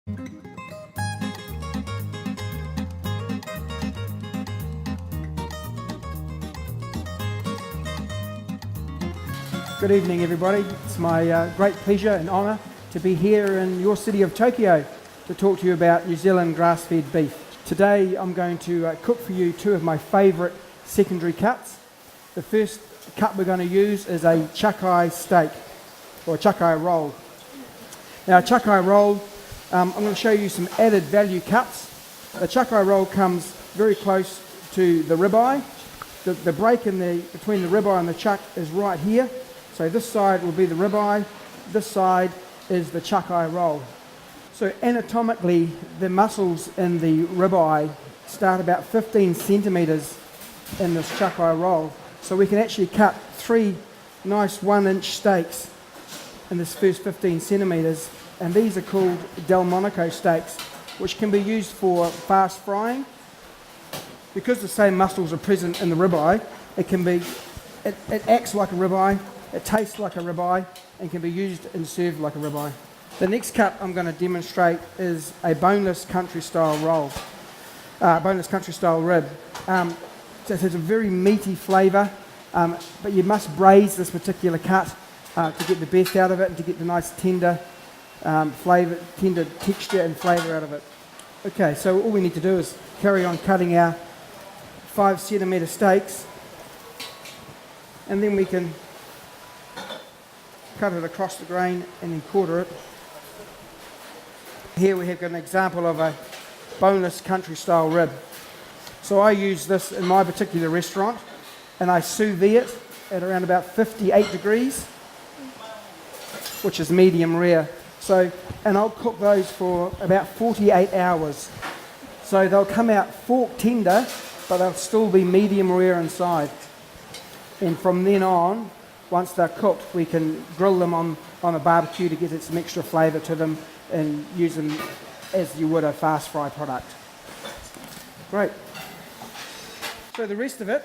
Good evening, everybody. It's my great pleasure and honour to be here in your city of Tokyo to talk to you about New Zealand grass-fed beef. Today I'm going to cook for you two of my favourite secondary cuts. The first cut we're going to use is a chakai steak, or a chakai roll. Now a chakai roll, I'm going to show you some added value cuts. The chakai roll comes very close to the ribeye. The break between the ribeye and the chuck is right here. So this side will be the ribeye, this side is the chakai roll. So anatomically, the muscles in the ribeye start about 15 centimetres in this chakai roll. So we can actually cut three nice 1-inch steaks in this first 15 centimetres, and these are called Delmonico steaks, which can be used for fast frying. Because the same muscles are present in the ribeye, it acts like a ribeye. It tastes like a ribeye and can be used and served like a ribeye. The next cut I'm going to demonstrate is a boneless country style roll, boneless country style rib. So it has a very meaty flavour, but you must braise this particular cut to get the best out of it and to get the nice tender flavour, tender texture and flavour out of it. Okay, so all we need to do is carry on cutting our 5 centimetre steaks, and then we can cut it across the grain and then quarter it. Here we have got an example of a boneless country style rib. So I use this in my particular restaurant and I sous vide it at around about 58 degrees, which is medium rare. And I'll cook those for about 48 hours. So they'll come out fork tender, but they'll still be medium rare inside. And from then on, once they're cooked, we can grill them on a barbecue to get some extra flavour to them and use them as you would a fast fry product. Great. So the rest of it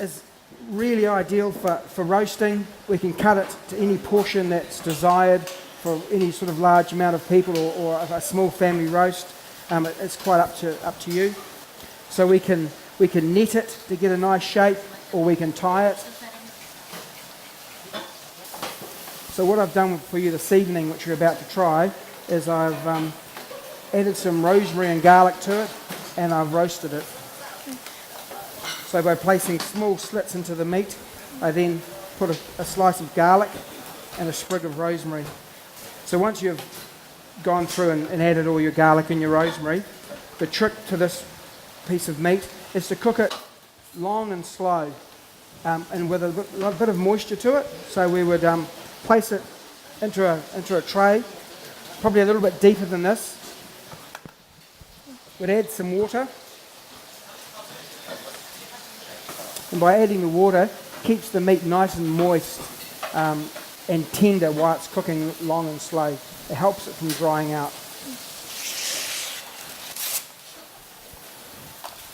is really ideal for roasting. We can cut it to any portion that's desired for any sort of large amount of people or a small family roast. It's quite up to you. So we can net it to get a nice shape, or we can tie it. So what I've done for you this evening, which you're about to try, is I've added some rosemary and garlic to it, and I've roasted it. So by placing small slits into the meat, I then put a slice of garlic and a sprig of rosemary. So once you've gone through and added all your garlic and your rosemary, the trick to this piece of meat is to cook it long and slow, and with a bit of moisture to it. So we would place it into a tray, probably a little bit deeper than this. We'd add some water, and by adding the water, keeps the meat nice and moist and tender while it's cooking long and slow. It helps it from drying out.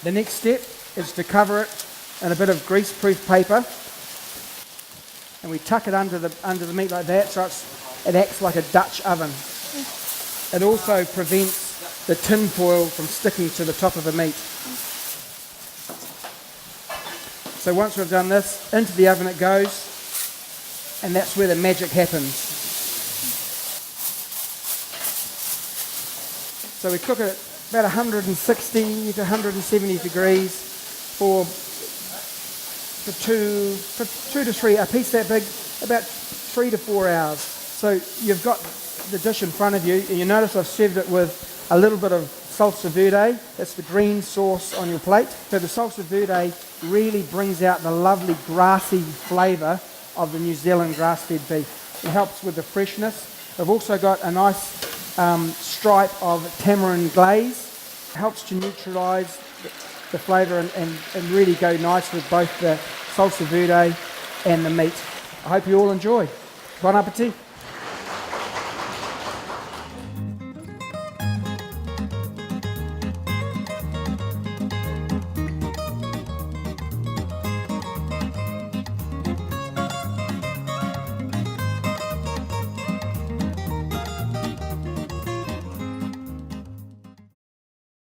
The next step is to cover it in a bit of grease-proof paper, and we tuck it under the meat like that, so it acts like a Dutch oven. It also prevents the tin foil from sticking to the top of the meat. So once we've done this, into the oven it goes, and that's where the magic happens. So we cook it at about 160 to 170 degrees for 2 to 3, a piece that big, about 3 to 4 hours. So you've got the dish in front of you, and you notice I've served it with a little bit of salsa verde. That's the green sauce on your plate. So the salsa verde really brings out the lovely grassy flavour of the New Zealand grass-fed beef. It helps with the freshness. I've also got a nice stripe of tamarind glaze. It helps to neutralise the flavour and really go nice with both the salsa verde and the meat. I hope you all enjoy. Bon appetit.